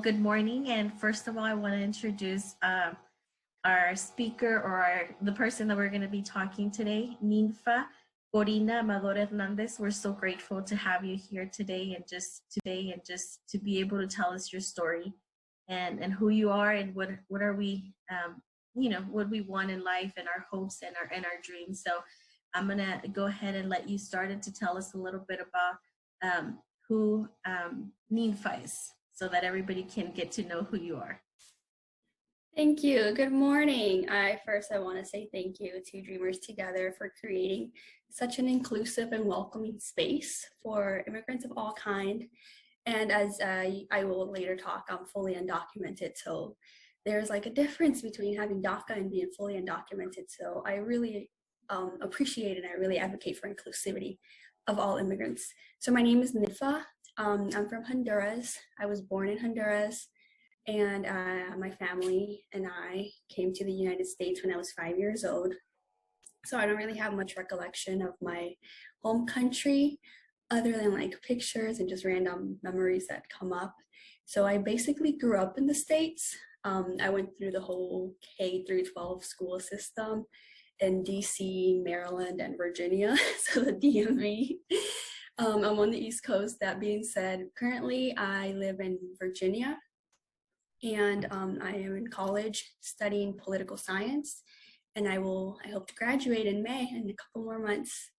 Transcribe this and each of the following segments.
good morning. And first of all, I want to introduce our speaker or the person that we're going to be talking today, Ninfa Corina Amador Hernandez. We're so grateful to have you here today and just to be able to tell us your story and who you are and what are we, what we want in life and our hopes and our dreams. So I'm going to go ahead and let you start and to tell us a little bit about who Ninfa is so that everybody can get to know who you are. Thank you. Good morning. I want to say thank you to Dreamers Together for creating such an inclusive and welcoming space for immigrants of all kind. And as I will later talk, I'm fully undocumented. So there's like a difference between having DACA and being fully undocumented. So I really appreciate and I really advocate for inclusivity of all immigrants. So my name is Ninfa. I'm from Honduras. I was born in Honduras. And my family and I came to the United States when I was 5 years old. So I don't really have much recollection of my home country other than like pictures and just random memories that come up. So I basically grew up in the States. I went through the whole K through 12 school system in DC, Maryland, and Virginia, so the DMV. I'm on the East Coast. That being said, currently I live in Virginia. And I am in college studying political science, and I hope to graduate in May in a couple more months.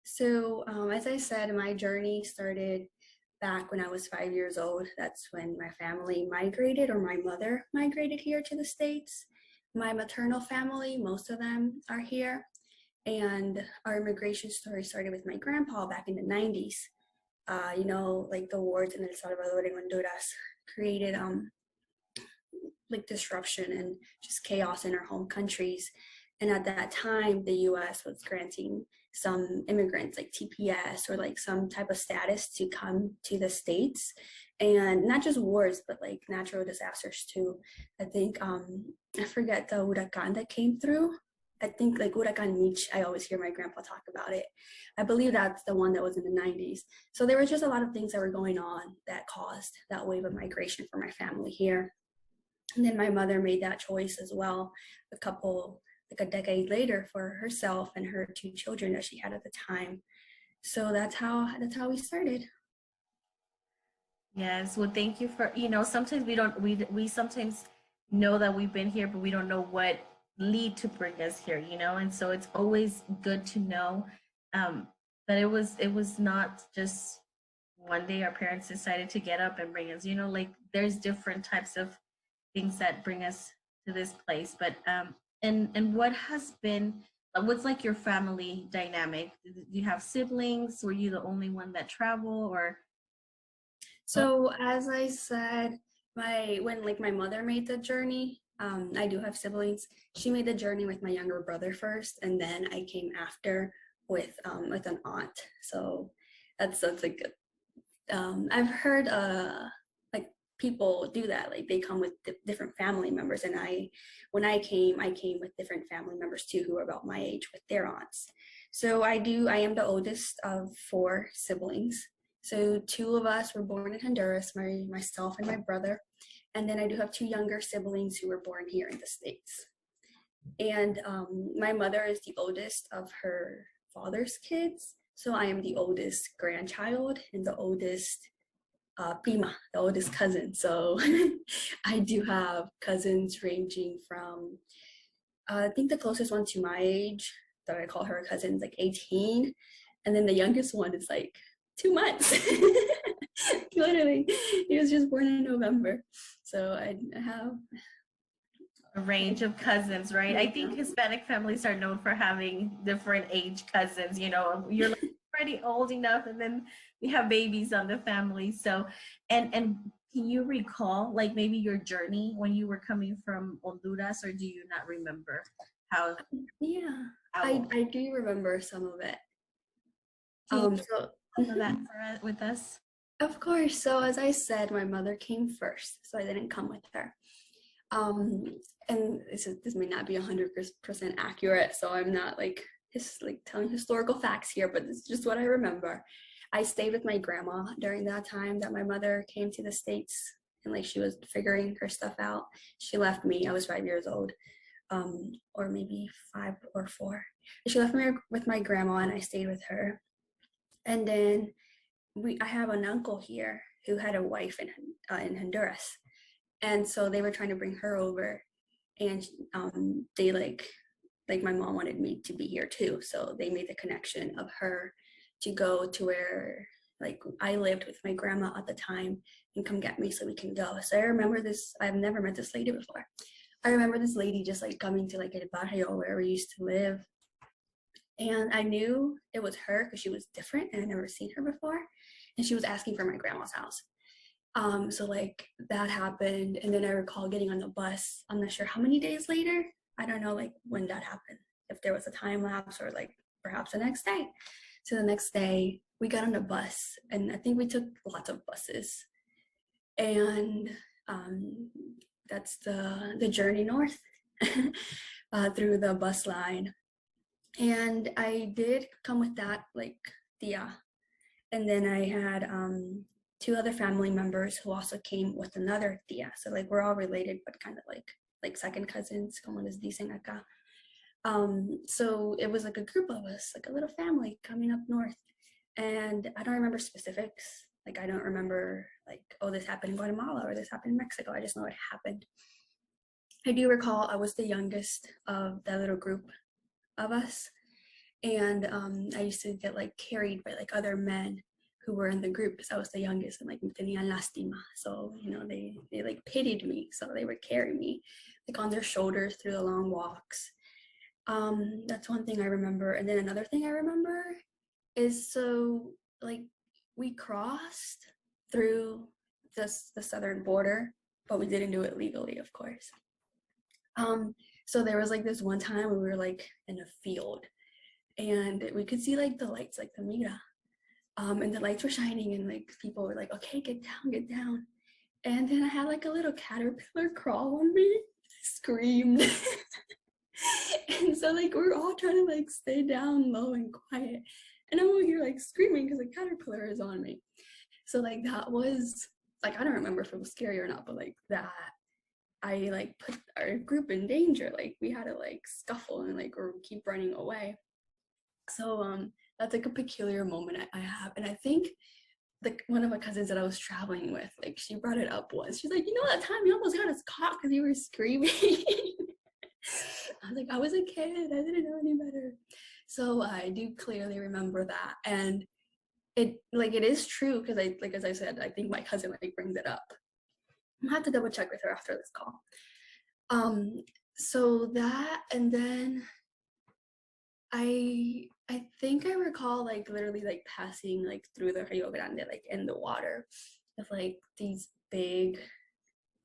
So as I said, my journey started back when I was 5 years old. That's when my family migrated, or my mother migrated here to the States. My maternal family, most of them are here. And our immigration story started with my grandpa back in the 90s. Like the wars in El Salvador and Honduras created like disruption and just chaos in our home countries. And at that time, the US was granting some immigrants like TPS or like some type of status to come to the States. And not just wars, but like natural disasters too. I think, I forget the huracan that came through. I think like Huracan Mitch, I always hear my grandpa talk about it. I believe that's the one that was in the 90s. So there was just a lot of things that were going on that caused that wave of migration for my family here. And then my mother made that choice as well, a decade later, for herself and her 2 children that she had at the time. So that's how we started. Yes, well, thank you for, sometimes we sometimes know that we've been here, but we don't know what lead to bring us here, and so it's always good to know that it was not just one day our parents decided to get up and bring us, like there's different types of things that bring us to this place. But and what's like your family dynamic? Do you have siblings? Were you the only one that travel, or? So as I said, when my mother made the journey, I do have siblings. She made the journey with my younger brother first, and then I came after with an aunt. So that's like I've heard like people do that, like they come with different family members, and when I came with different family members too who are about my age with their aunts. So I am the oldest of 4 siblings. So 2 of us were born in Honduras, myself and my brother, and then I do have 2 younger siblings who were born here in the States. And my mother is the oldest of her father's kids, so I am the oldest grandchild and the oldest prima, the oldest cousin. So I do have cousins ranging from, I think the closest one to my age that I call her a cousin is like 18. And then the youngest one is like 2 months. Literally, he was just born in November. So I have A range of cousins, right? I think Hispanic families are known for having different age cousins. You're like already old enough, and then we have babies on the family. So, and can you recall like maybe your journey when you were coming from Honduras, or do you not remember how? Yeah, I do remember some of it. Can you some of that with us? Of course. So as I said, my mother came first, so I didn't come with her. And this may not be 100% accurate, so I'm not like telling historical facts here, but it's just what I remember. I stayed with my grandma during that time that my mother came to the States and like she was figuring her stuff out. She left me. I was 5 years old, or maybe 5 or 4. She left me with my grandma, and I stayed with her. And then I have an uncle here who had a wife in Honduras, and so they were trying to bring her over, and they like my mom wanted me to be here too, so they made the connection of her to go to where like I lived with my grandma at the time and come get me so we can go. So I remember this. I've never met this lady before. I remember this lady just like coming to like El Barrio where we used to live, and I knew it was her because she was different and I'd never seen her before, and she was asking for my grandma's house. So like that happened, and then I recall getting on the bus. I'm not sure how many days later. I don't know like when that happened, if there was a time lapse or like perhaps the next day. So the next day we got on a bus, and I think we took lots of buses, and that's the journey north through the bus line. And I did come with that like tia, and then I had 2 other family members who also came with another tia. So like we're all related, but kind of like second cousins, como les dicen acá. So it was like a group of us, like a little family coming up north. And I don't remember specifics. Like I don't remember like, oh, this happened in Guatemala or this happened in Mexico. I just know it happened. I do recall I was the youngest of that little group of us. And I used to get like carried by like other men who were in the group because I was the youngest, and like me tenían lástima. So, you know, they like pitied me. So they would carry me like on their shoulders through the long walks. That's one thing I remember. And then another thing I remember is, so like we crossed through the southern border, but we didn't do it legally, of course. So there was like this one time we were like in a field, and we could see like the lights, like the mira, and the lights were shining, and like people were like, okay, get down. And then I had like a little caterpillar crawl on me, screamed. And so like we're all trying to like stay down low and quiet, and I'm over here like screaming because a caterpillar is on me. So like that was like, I don't remember if it was scary or not, but like that I like put our group in danger. Like we had to like scuffle and like or keep running away. So that's like a peculiar moment I have. And I think like one of my cousins that I was traveling with, like she brought it up once. She's like, you know, that time you almost got us caught because you were screaming. I was like, I was a kid, I didn't know any better. So I do clearly remember that. And it like it is true because I like, as I said, I think my cousin like brings it up. I'm gonna have to double check with her after this call. So that, and then I think I recall like literally like passing like through the Rio Grande, like in the water with like these big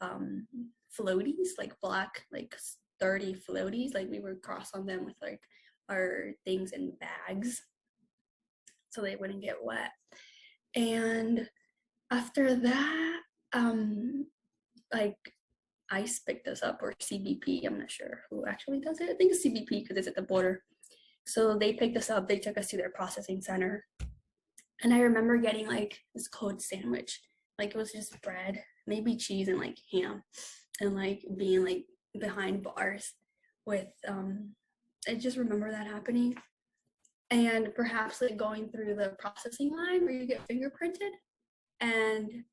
floaties, like black, like sturdy floaties. Like we would cross on them with like our things in bags so they wouldn't get wet. And after that, like ICE picked us up, or CBP, I'm not sure who actually does it. I think it's CBP because it's at the border. So they picked us up, they took us to their processing center. And I remember getting like this cold sandwich. Like it was just bread, maybe cheese and like ham, and like being like behind bars with, I just remember that happening. And perhaps like going through the processing line where you get fingerprinted. And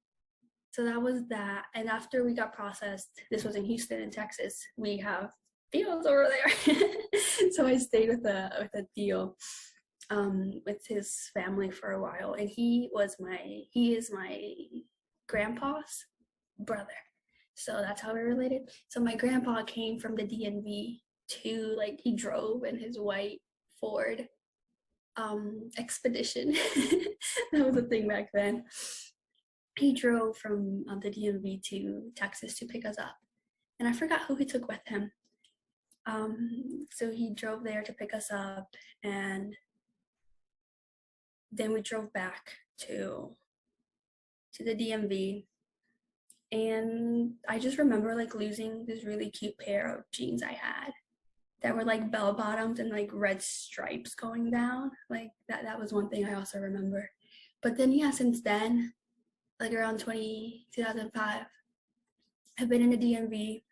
so that was that. And after we got processed, this was in Houston in Texas, we have deals over there. So I stayed with a deal with his family for a while, and he is my grandpa's brother. So that's how we're related. So my grandpa came from the DMV to, like, he drove in his white Ford Expedition. That was a thing back then. He drove from the DMV to Texas to pick us up, and I forgot who he took with him. So he drove there to pick us up, and then we drove back to the DMV. And I just remember like losing this really cute pair of jeans I had that were like bell bottoms and like red stripes going down. Like that was one thing I also remember. But then yeah, since then, like around 2005, I've been in the DMV.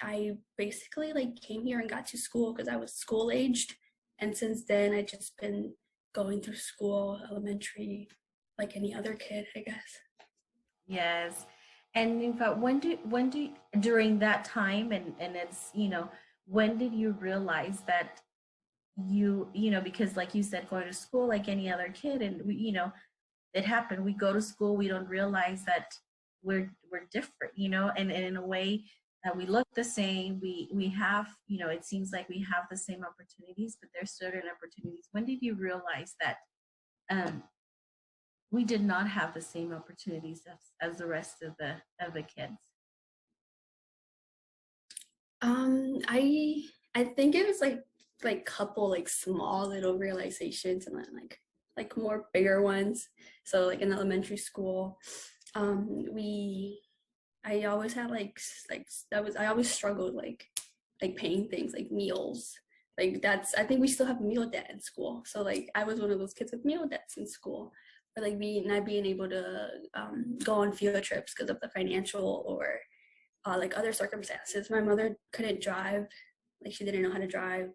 I basically like came here and got to school because I was school aged. And since then, I just been going through school, elementary, like any other kid, I guess. Yes. And in fact, during that time, and it's, when did you realize that because like you said, going to school like any other kid, and it happened. We go to school, we don't realize that we're different, and in a way that we look the same. We have, it seems like we have the same opportunities, but there's certain opportunities. When did you realize that um, we did not have the same opportunities as the rest of the kids? I think it was like couple like small little realizations and then like more bigger ones. So like in elementary school, we I always had I always struggled like paying things like meals. Like that's I think we still have meal debt in school. So like I was one of those kids with meal debts in school. Or like not being able to go on field trips because of the financial or like other circumstances. My mother couldn't drive, like she didn't know how to drive,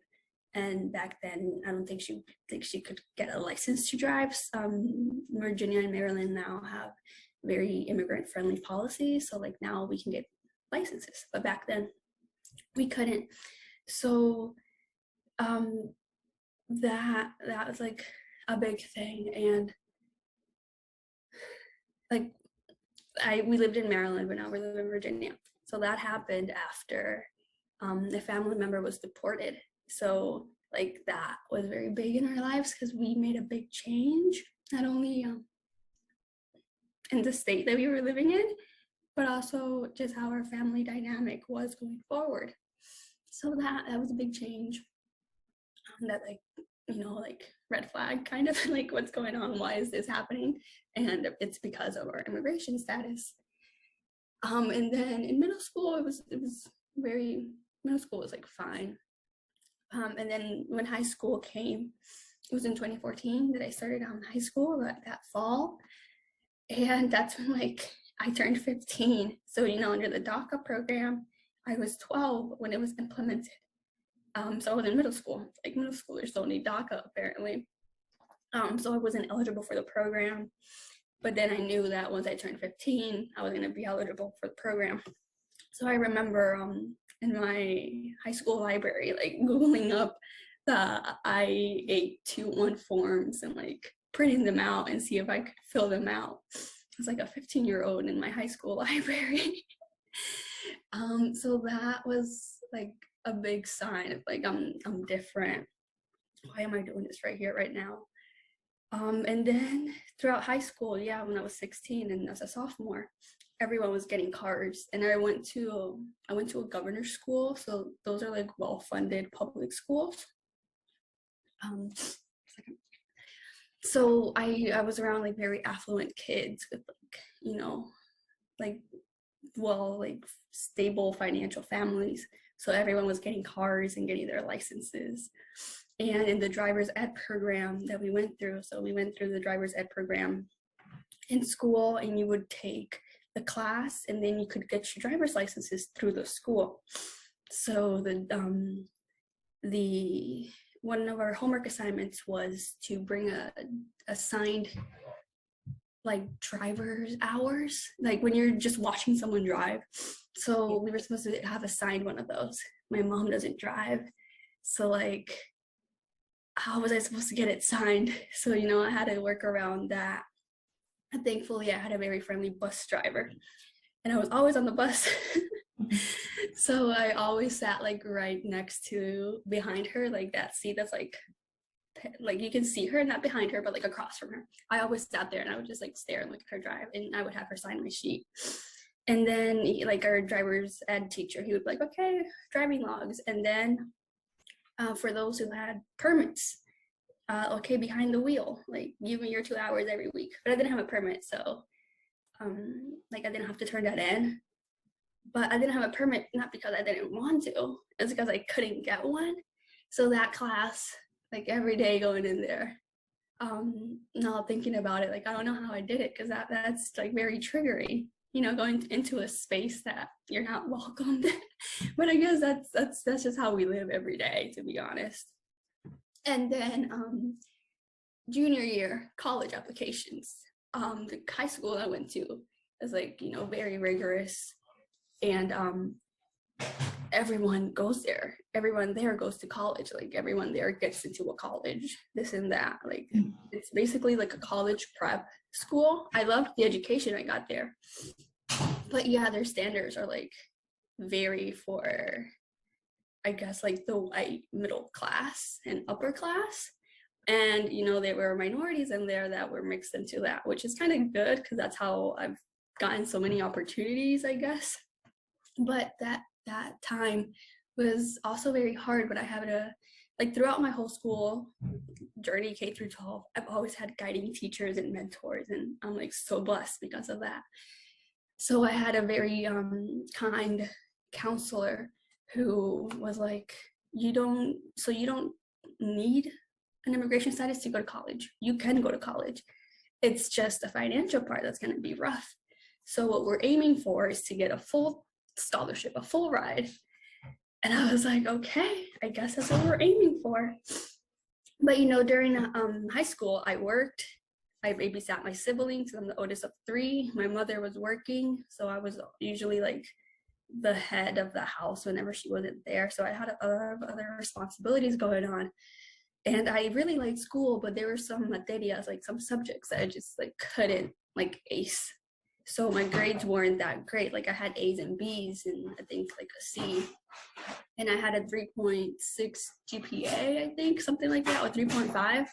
and back then I don't think she could get a license to drive. Virginia and Maryland now have very immigrant friendly policies, so like now we can get licenses, but back then we couldn't. So that was like a big thing, and like we lived in Maryland, but now we live in Virginia. So that happened after a family member was deported. So like that was very big in our lives because we made a big change, not only in the state that we were living in, but also just how our family dynamic was going forward. So that was a big change. That like like red flag kind of like what's going on, why is this happening? And it's because of our immigration status. And then in middle school it was very middle school was like fine. And then when high school came, it was in 2014 that I started high school that fall, and that's when like I turned 15. So under the DACA program I was 12 when it was implemented. So I was in middle school. Like middle schoolers don't need DACA apparently. So I wasn't eligible for the program. But then I knew that once I turned 15, I was going to be eligible for the program. So I remember in my high school library, like Googling up the I-821 forms and like printing them out and see if I could fill them out. I was like a 15-year-old in my high school library. So that was like a big sign of like I'm different. Why am I doing this right here, right now? And then throughout high school, when I was 16 and as a sophomore, everyone was getting cars, and I went to a governor's school, so those are like well-funded public schools. So I was around like very affluent kids with like stable financial families. So everyone was getting cars and getting their licenses. And in the driver's ed program that we went through, so we went through the driver's ed program in school, and you would take the class and then you could get your driver's licenses through the school. So the one of our homework assignments was to bring a signed like driver's hours, like when you're just watching someone drive. So we were supposed to have a signed one of those. My mom doesn't drive, so like how was I supposed to get it signed? So I had to work around that. And thankfully I had a very friendly bus driver, and I was always on the bus. So I always sat like right next to behind her, like that seat that's like you can see her, not behind her, but like across from her. I always sat there and I would just like stare and look at her drive, and I would have her sign my sheet. And then like our driver's ed teacher, he would be like, okay, driving logs. And then for those who had permits, okay, behind the wheel, like give me your 2 hours every week. But I didn't have a permit, so like I didn't have to turn that in. But I didn't have a permit not because I didn't want to, it's because I couldn't get one. So that class, like every day going in there, now thinking about it, like I don't know how I did it, because that's like very triggering. going into a space that you're not welcomed. But I guess that's just how we live every day, to be honest. And then junior year, college applications. The high school I went to is like, very rigorous, and everyone goes there. Everyone there goes to college. Like everyone there gets into a college, this and that. Like it's basically like a college prep school. I loved the education I got there. But yeah, their standards are like very for, I guess, like the white middle class and upper class. And, there were minorities in there that were mixed into that, which is kind of good because that's how I've gotten so many opportunities, I guess. But that time was also very hard, but I had throughout my whole school journey, K through 12, I've always had guiding teachers and mentors, and I'm like so blessed because of that. So I had a very kind counselor who was like, you don't need an immigration status to go to college. You can go to college. It's just the financial part that's going to be rough. So what we're aiming for is to get a full scholarship, a full ride. And I was like, okay, I guess that's what we're aiming for. But during high school, I worked. I babysat my siblings. I'm the oldest of 3. My mother was working, so I was usually like the head of the house whenever she wasn't there. So I had a lot of other responsibilities going on. And I really liked school, but there were some materias, like some subjects that I just like couldn't like ace. So my grades weren't that great. Like I had A's and B's and I think like a C. And I had a 3.6 GPA, I think, something like that, or 3.5.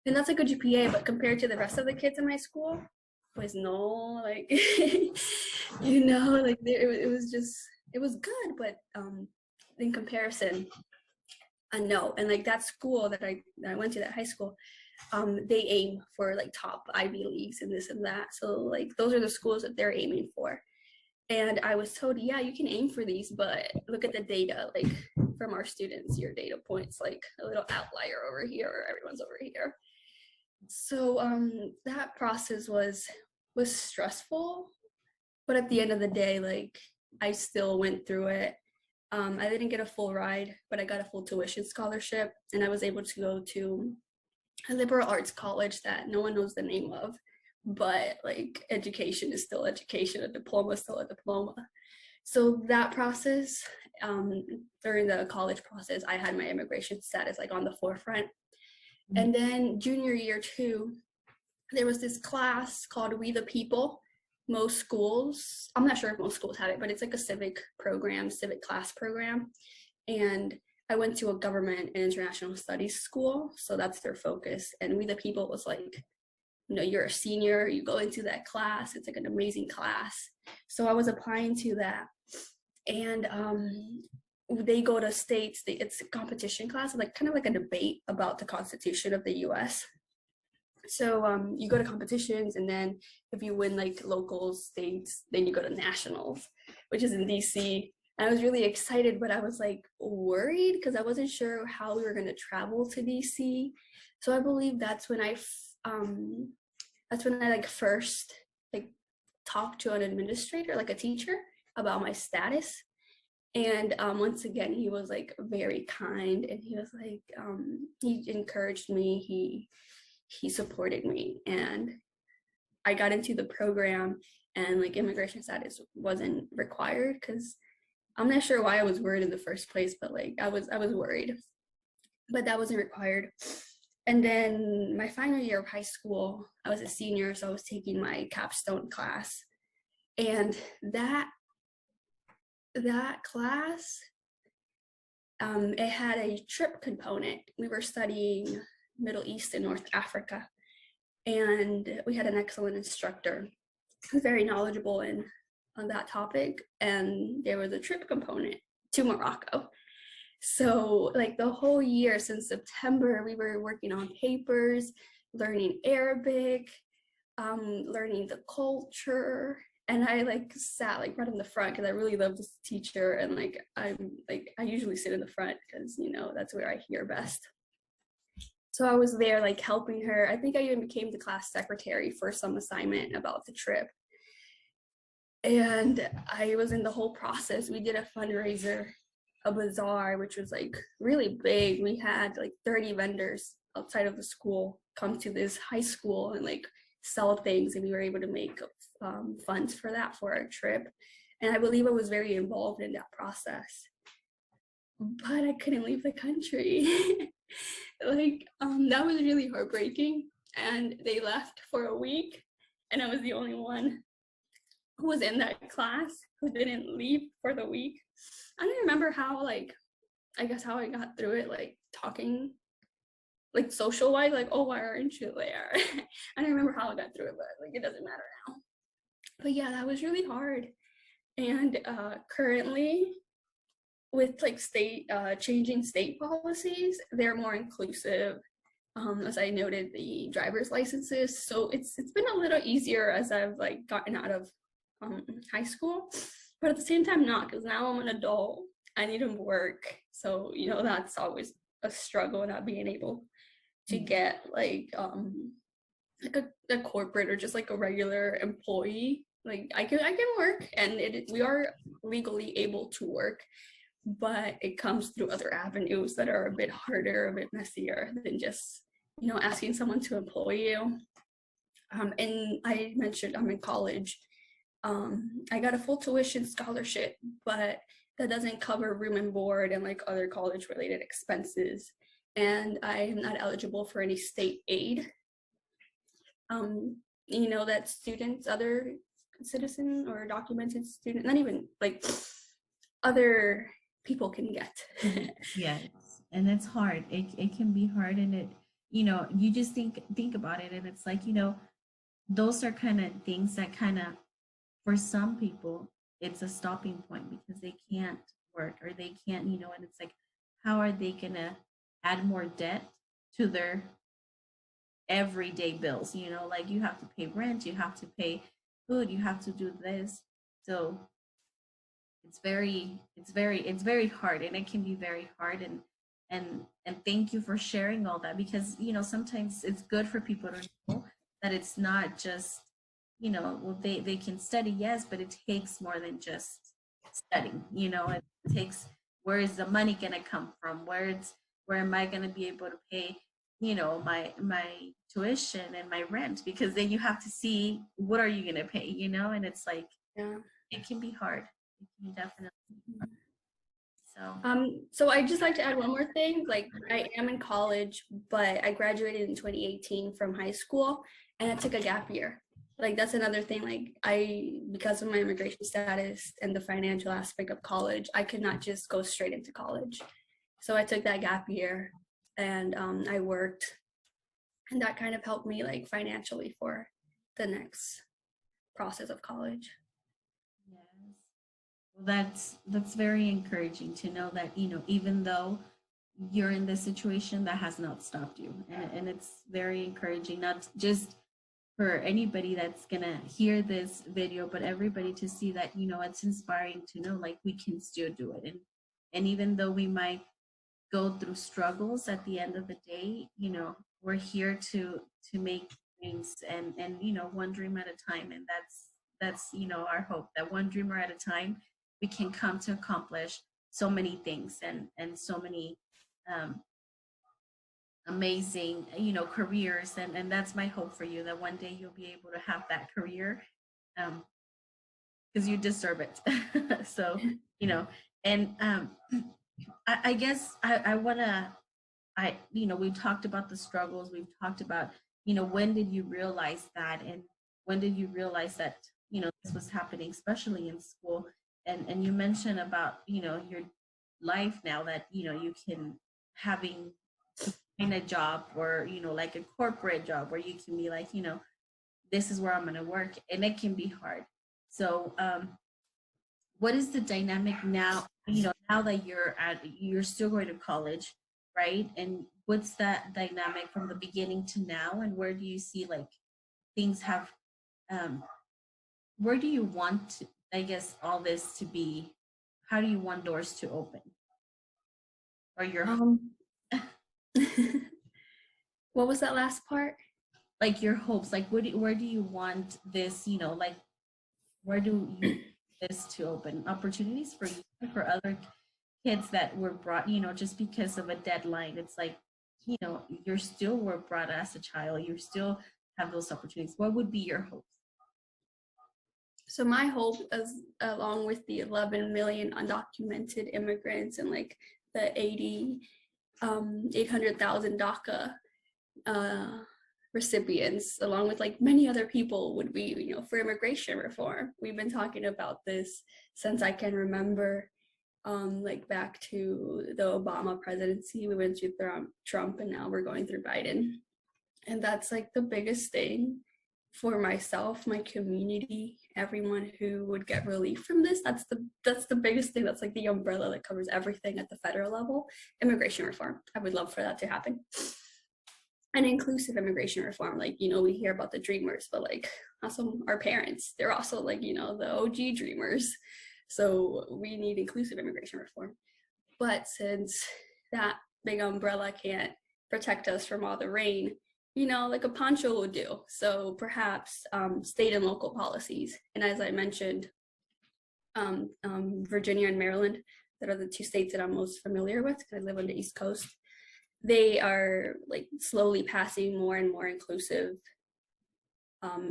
And that's a good GPA, but compared to the rest of the kids in my school, pues no, like, it was good, but in comparison, no. And like that school that I went to, that high school, they aim for like top Ivy Leagues and this and that. So like those are the schools that they're aiming for. And I was told, yeah, you can aim for these, but look at the data, like from our students, your data points like a little outlier over here, or everyone's over here. So that process was stressful, but at the end of the day, like I still went through it. I didn't get a full ride, but I got a full tuition scholarship, and I was able to go to a liberal arts college that no one knows the name of, but like education is still education, a diploma is still a diploma. So that process, during the college process, I had my immigration status like on the forefront. And then junior year 2, there was this class called We the People. Most schools, I'm not sure if most schools have it, but it's like a civic class program. And I went to a government and international studies school, so that's their focus. And We the People was like, you're a senior, you go into that class, it's like an amazing class. So I was applying to that. And they go to states, it's a competition class, like kind of like a debate about the Constitution of the US. So you go to competitions, and then if you win like local states, then you go to nationals, which is in DC. And I was really excited, but I was like worried because I wasn't sure how we were going to travel to DC. So I believe that's when I like first like talked to an administrator, like a teacher, about my status. And once again, he was like very kind, and he was like, he encouraged me, he supported me, and I got into the program, and like immigration status wasn't required, because I'm not sure why I was worried in the first place, but like I was worried, but that wasn't required. And then my final year of high school, I was a senior, so I was taking my capstone class, and that class, it had a trip component. We were studying Middle East and North Africa, and we had an excellent instructor who's very knowledgeable on that topic, and there was a trip component to Morocco. So like the whole year since September, we were working on papers, learning Arabic, learning the culture. And I like sat like right in the front because I really love this teacher, and like I usually sit in the front because that's where I hear best. So I was there like helping her. I think I even became the class secretary for some assignment about the trip. And I was in the whole process. We did a fundraiser, a bazaar, which was like really big. We had like 30 vendors outside of the school come to this high school and like sell things, and we were able to make funds for that for our trip. And I believe I was very involved in that process, but I couldn't leave the country. Like that was really heartbreaking. And they left for a week, and I was the only one who was in that class who didn't leave for the week. I don't remember how, like, I guess how I got through it, like talking, like social wise, like, oh, why aren't you there? I don't remember how I got through it, but like, it doesn't matter now. But yeah, that was really hard. And currently, with like state changing state policies, they're more inclusive. As I noted, the driver's licenses. So it's been a little easier as I've like gotten out of high school, but at the same time not, because now I'm an adult. I need to work. So, you know, that's always a struggle, not being able to get like a corporate or just like a regular employee. Like I can work, and we are legally able to work, but it comes through other avenues that are a bit harder, a bit messier than just, you know, asking someone to employ you. And I mentioned I'm in college. I got a full tuition scholarship, but that doesn't cover room and board and like other college related expenses. And I am not eligible for any state aid. You know, that students, other citizen or documented student, not even like other people can get. Yes, and it's hard. It can be hard, and it, you know, you just think about it, and it's like, you know, those are kind of things that kind of, for some people, it's a stopping point because they can't work or they can't, you know, and it's like, how are they gonna add more debt to their everyday bills? You know, like you have to pay rent, you have to pay food, you have to do this. So it's very hard, and it can be very hard, and thank you for sharing all that, because you know sometimes it's good for people to know that it's not just, you know, well, they can study, yes, but it takes more than just studying. You know, it takes, where is the money going to come from, where am I going to be able to pay, you know, my tuition and my rent, because then you have to see what are you going to pay, you know, and it's like, Yeah. it can be hard. It can definitely be hard. So So I just like to add one more thing. Like I am in college, but I graduated in 2018 from high school, and I took a gap year. Like that's another thing. Like because of my immigration status and the financial aspect of college, I could not just go straight into college. So I took that gap year, and I worked, and that kind of helped me like financially for the next process of college. yes. Well, that's very encouraging to know that, you know, even though you're in this situation, that has not stopped you, and it's very encouraging, not just for anybody that's gonna hear this video, but everybody to see that, you know, it's inspiring to know like we can still do it, and even though we might go through struggles, at the end of the day, you know, we're here to make dreams, and you know, one dream at a time, and that's you know, our hope, that one dreamer at a time we can come to accomplish so many things, and so many um, amazing, you know, careers, and that's my hope for you, that one day you'll be able to have that career, because you deserve it. So, you know, and I guess I want to, you know, we've talked about the struggles, we've talked about, you know, when did you realize that, and when did you realize that, you know, this was happening, especially in school, and you mentioned about, you know, your life now, that you know you can having in a job, or you know, like a corporate job where you can be like, you know, this is where I'm going to work, and it can be hard. So what is the dynamic now, you know, now that you're still going to college, right? And what's that dynamic from the beginning to now, and where do you see like things have um where do you want to, I guess, all this to be, how do you want doors to open, or your Um, what was that last part? like your hopes, like where do you want this, you know, like where do you want this to open opportunities for you, for other kids that were brought, just because of a deadline? It's like, you're still were brought as a child, you still have those opportunities. What would be your hopes? So my hope is, along with the 11 million undocumented immigrants and like the 800,000 DACA recipients, along with like many other people, would be, for immigration reform. We've been talking about this since I can remember, like back to the Obama presidency. We went through Trump, and now we're going through Biden. And that's like the biggest thing for myself, my community, everyone who would get relief from this. That's the biggest thing. That's like the umbrella that covers everything at the federal level. Immigration reform. I would love for that to happen. And inclusive immigration reform. Like, we hear about the dreamers, but like also our parents, they're also like, the OG dreamers. So we need inclusive immigration reform. But since that big umbrella can't protect us from all the rain, like a poncho would do. So perhaps state and local policies. And as I mentioned, Virginia and Maryland, that are the two states that I'm most familiar with because I live on the East Coast. They are like slowly passing more and more inclusive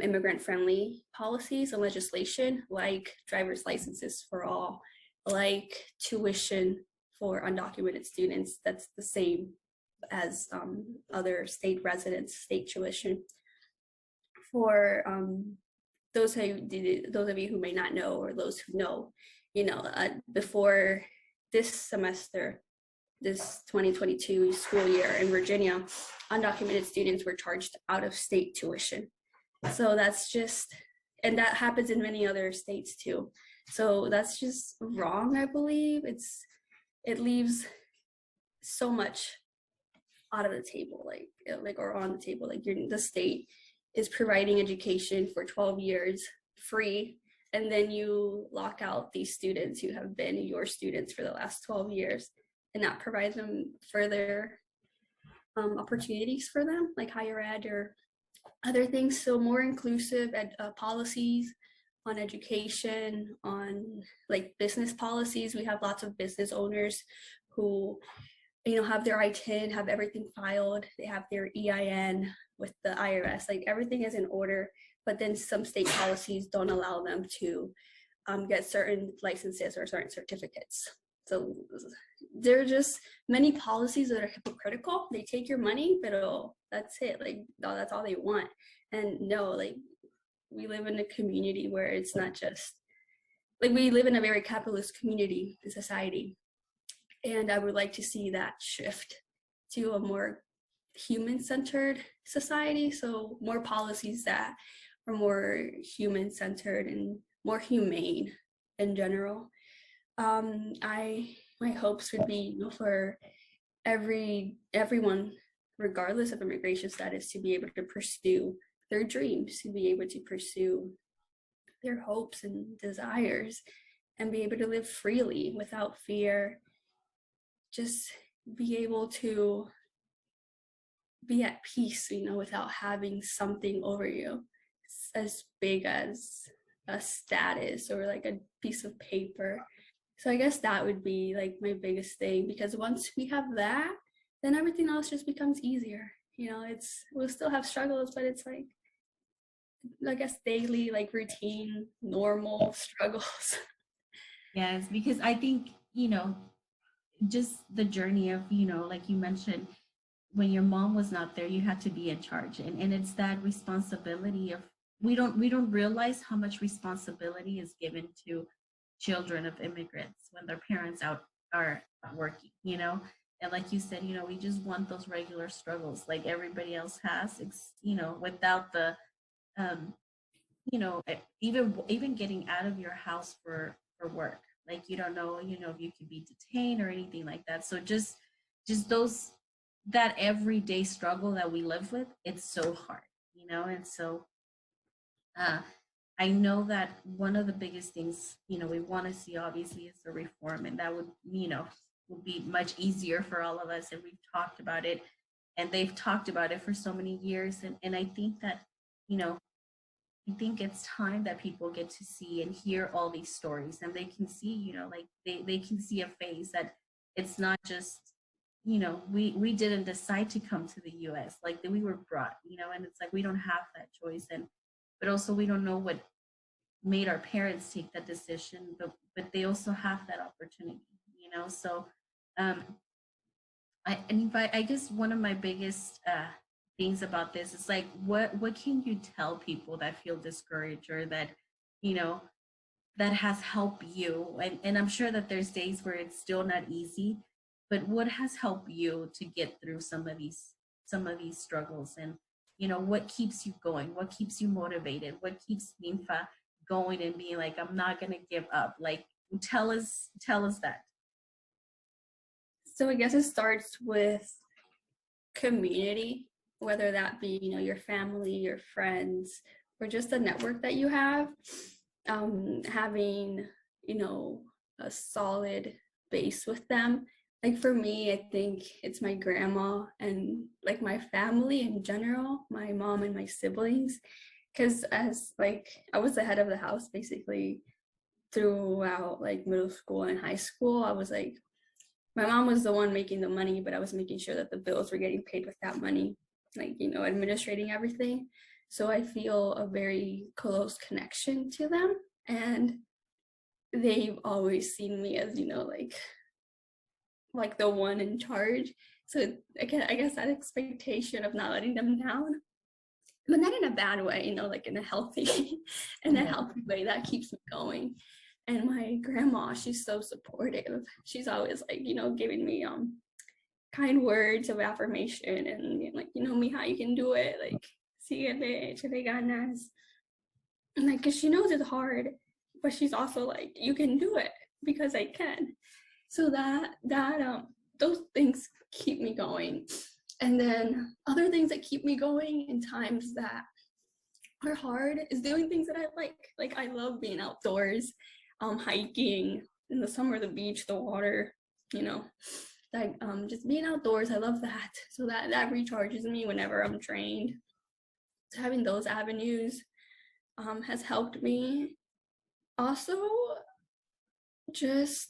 immigrant-friendly policies and legislation, like driver's licenses for all, like tuition for undocumented students that's the same as other state residents, state tuition. For those of you who may not know, or those who know, before this semester, this 2022 school year in Virginia, undocumented students were charged out of state tuition. So that's just, and that happens in many other states too. So that's just wrong, I believe. It leaves so much out of the table, or on the table. Like the state is providing education for 12 years free, and then you lock out these students who have been your students for the last 12 years and not provide them further opportunities for them, like higher ed or other things. So more inclusive policies on education, on like business policies. We have lots of business owners who, have their ITIN, have everything filed. They have their EIN with the IRS, like everything is in order. But then some state policies don't allow them to get certain licenses or certain certificates. So there are just many policies that are hypocritical. They take your money, but that's it. Like, no, that's all they want. And no, like we live in a community where it's not just like, we live in a very capitalist community and society. And I would like to see that shift to a more human-centered society. So more policies that are more human-centered and more humane in general. My hopes would be, for everyone, regardless of immigration status, to be able to pursue their dreams, to be able to pursue their hopes and desires, and be able to live freely without fear. Just be able to be at peace, without having something over you as big as a status or like a piece of paper. So I guess that would be like my biggest thing, because once we have that, then everything else just becomes easier. We'll still have struggles, but it's like, I guess, daily, like routine, normal struggles. Yes, because I think, just the journey of, like you mentioned, when your mom was not there, you had to be in charge. And it's that responsibility of, we don't realize how much responsibility is given to children of immigrants when their parents are working, and like you said, we just want those regular struggles like everybody else has, without the even getting out of your house for work. Like, you don't know, if you could be detained or anything like that. So just that everyday struggle that we live with, it's so hard, and so I know that one of the biggest things, we want to see obviously is the reform, and that would be much easier for all of us. And we've talked about it, and they've talked about it for so many years. And I think that, I think it's time that people get to see and hear all these stories, and they can see, like they can see a face that it's not just, we didn't decide to come to the US, like that we were brought, and it's like we don't have that choice. And but also we don't know what made our parents take that decision, but they also have that opportunity, so um I guess one of my biggest things about this is like, what can you tell people that feel discouraged, or that, you know, that has helped you? And I'm sure that there's days where it's still not easy, but what has helped you to get through some of these struggles? And, what keeps you going? What keeps you motivated? What keeps Ninfa going and being like, I'm not gonna give up? Like, tell us that. So I guess it starts with community, whether that be, your family, your friends, or just the network that you have. Having, a solid base with them. Like for me, I think it's my grandma and like my family in general, my mom and my siblings. Because as like I was the head of the house basically throughout like middle school and high school, I was like, my mom was the one making the money, but I was making sure that the bills were getting paid with that money, like, administrating everything. So I feel a very close connection to them. And they've always seen me as, like the one in charge. So I guess that expectation of not letting them down, but not in a bad way, like in a healthy, in a healthy way that keeps me going. And my grandma, she's so supportive. She's always like, giving me kind words of affirmation and like, mija, you can do it. Like, síguele, échale ganas. And like, cause she knows it's hard, but she's also like, you can do it because I can. So those things keep me going. And then other things that keep me going in times that are hard is doing things that I like. Like I love being outdoors, hiking in the summer, the beach, the water, like just being outdoors. I love that. So that recharges me whenever I'm drained. So having those avenues has helped me. Also, just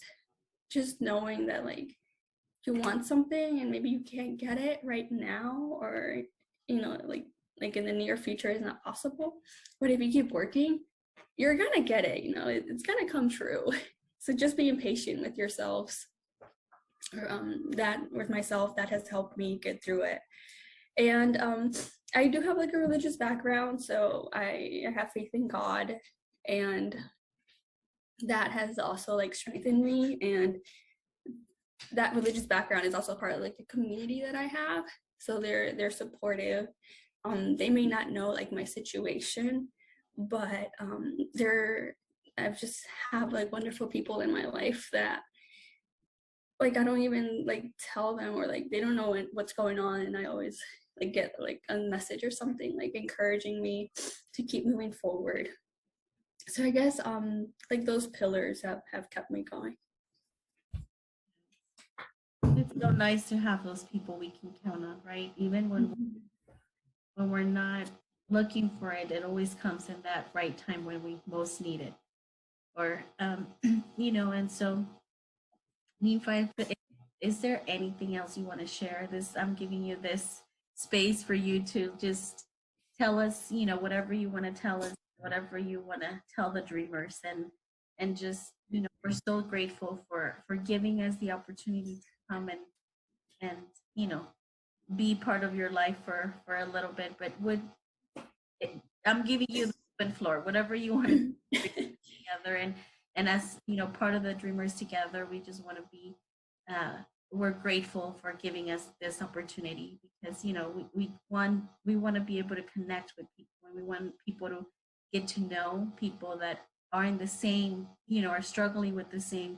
knowing that like you want something and maybe you can't get it right now, or like in the near future is not possible, but if you keep working, you're gonna get it. It's gonna come true. So just being patient with yourselves, or that with myself, that has helped me get through it. And I do have like a religious background, so I have faith in God, and that has also like strengthened me. And that religious background is also part of like the community that I have. So they're supportive. They may not know like my situation, but I've just have like wonderful people in my life that like I don't even like tell them, or like they don't know what's going on, and I always like get like a message or something like encouraging me to keep moving forward. So I guess like those pillars have kept me going. It's so nice to have those people we can count on, right? Even when we're not looking for it, it always comes in that right time when we most need it. Or and so, Ninfa, is there anything else you want to share? This, I'm giving you this space for you to just tell us, whatever you want to tell us, whatever you want to tell the dreamers, and just, we're so grateful for giving us the opportunity to come and be part of your life for a little bit. But I'm giving you the open floor, whatever you want to do together. And as part of the Dreamers Together, we just want to be uh, we're grateful for giving us this opportunity, because we want to be able to connect with people, and we want people to get to know people that are in the same, are struggling with the same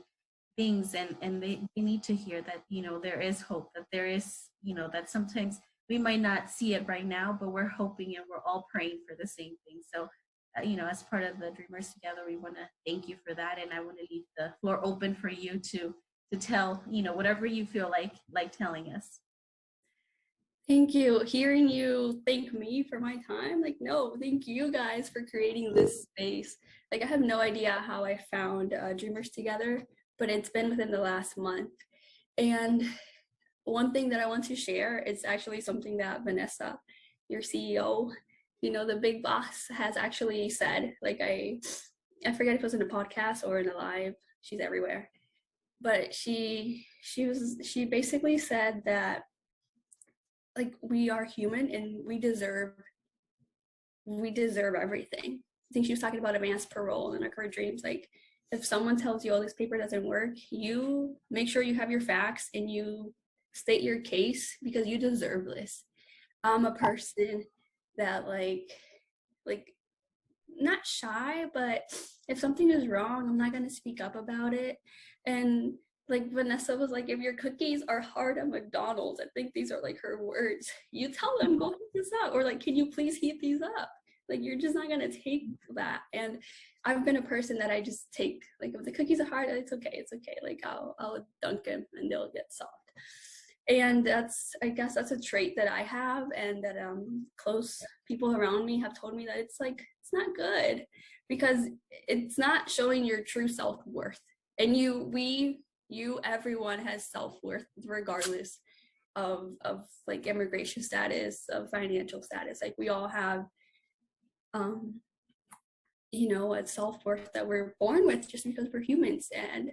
things, and they need to hear that there is hope, that there is, that sometimes we might not see it right now, but we're hoping and we're all praying for the same thing. So as part of the Dreamers Together, we want to thank you for that, and I want to leave the floor open for you to tell whatever you feel like telling us. Thank you. Hearing you thank me for my time, like, no, thank you guys for creating this space. Like, I have no idea how I found Dreamers Together, but it's been within the last month. And one thing that I want to share is actually something that Vanessa, your CEO, the big boss, has actually said. Like, I forget if it was in a podcast or in a live. She's everywhere. But she basically said that, like, we are human and we deserve everything. I think she was talking about advanced parole and like her dreams. Like, if someone tells you, oh, this paper doesn't work, you make sure you have your facts and you state your case, because you deserve this. I'm a person that like not shy, but if something is wrong, I'm not going to speak up about it. And like Vanessa was like, if your cookies are hard at McDonald's, I think these are like her words, you tell them, go heat this up, or like, can you please heat these up? Like, you're just not going to take that. And I've been a person that I just take, like, if the cookies are hard, it's okay. Like, I'll dunk them and they'll get soft. And I guess that's a trait that I have, and that close people around me have told me that it's like, it's not good, because it's not showing your true self-worth. And everyone has self-worth regardless of like immigration status, of financial status. Like, we all have a self-worth that we're born with, just because we're humans and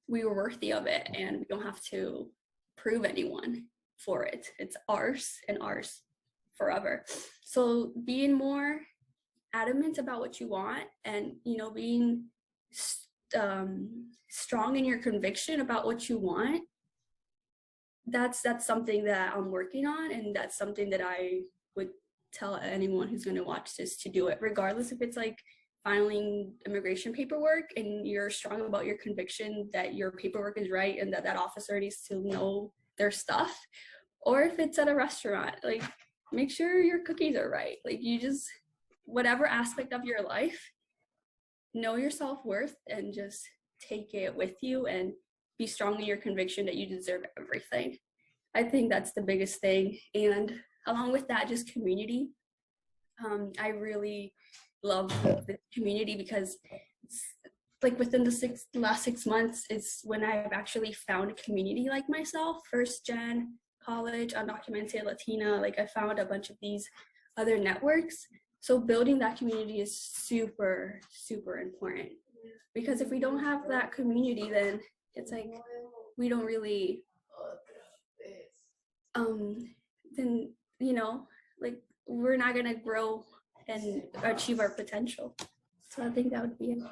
we were worthy of it, and we don't have to prove anyone for it. It's ours and ours forever. So being more adamant about what you want, and being strong in your conviction about what you want, that's something that I'm working on, and that's something that I would tell anyone who's going to watch this to do it, regardless if it's like filing immigration paperwork and you're strong about your conviction that your paperwork is right and that officer needs to know their stuff, or if it's at a restaurant, like, make sure your cookies are right. Like, you just, whatever aspect of your life, know your self-worth and just take it with you, and be strong in your conviction that you deserve everything. I think that's the biggest thing. And along with that, just community. I really love the community, because it's like within the last 6 months is when I've actually found a community like myself, first gen college, undocumented Latina. Like, I found a bunch of these other networks. So building that community is super, super important, because if we don't have that community, then it's like we don't really then like, we're not gonna grow and achieve our potential. So I think that would be it.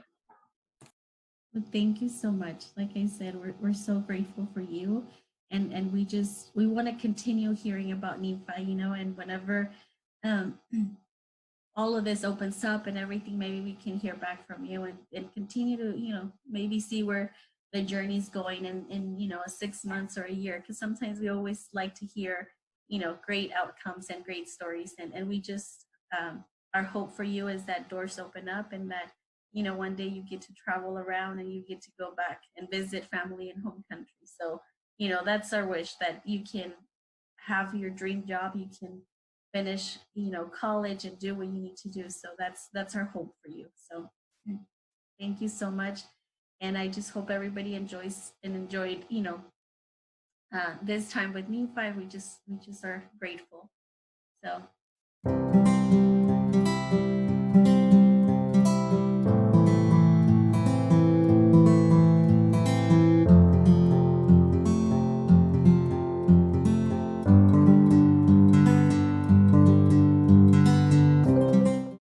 Well, thank you so much. Like I said, we're so grateful for you. And we want to continue hearing about Ninfa, and whenever all of this opens up and everything, maybe we can hear back from you, and continue to, maybe see where the journey's going in 6 months or a year. Because sometimes we always like to hear, great outcomes and great stories. And we just, our hope for you is that doors open up, and that, one day you get to travel around and you get to go back and visit family in home country. So, that's our wish, that you can have your dream job, you can finish, college and do what you need to do. So that's our hope for you. So thank you so much. And I just hope everybody enjoyed, this time with Ninfa. We just are grateful. So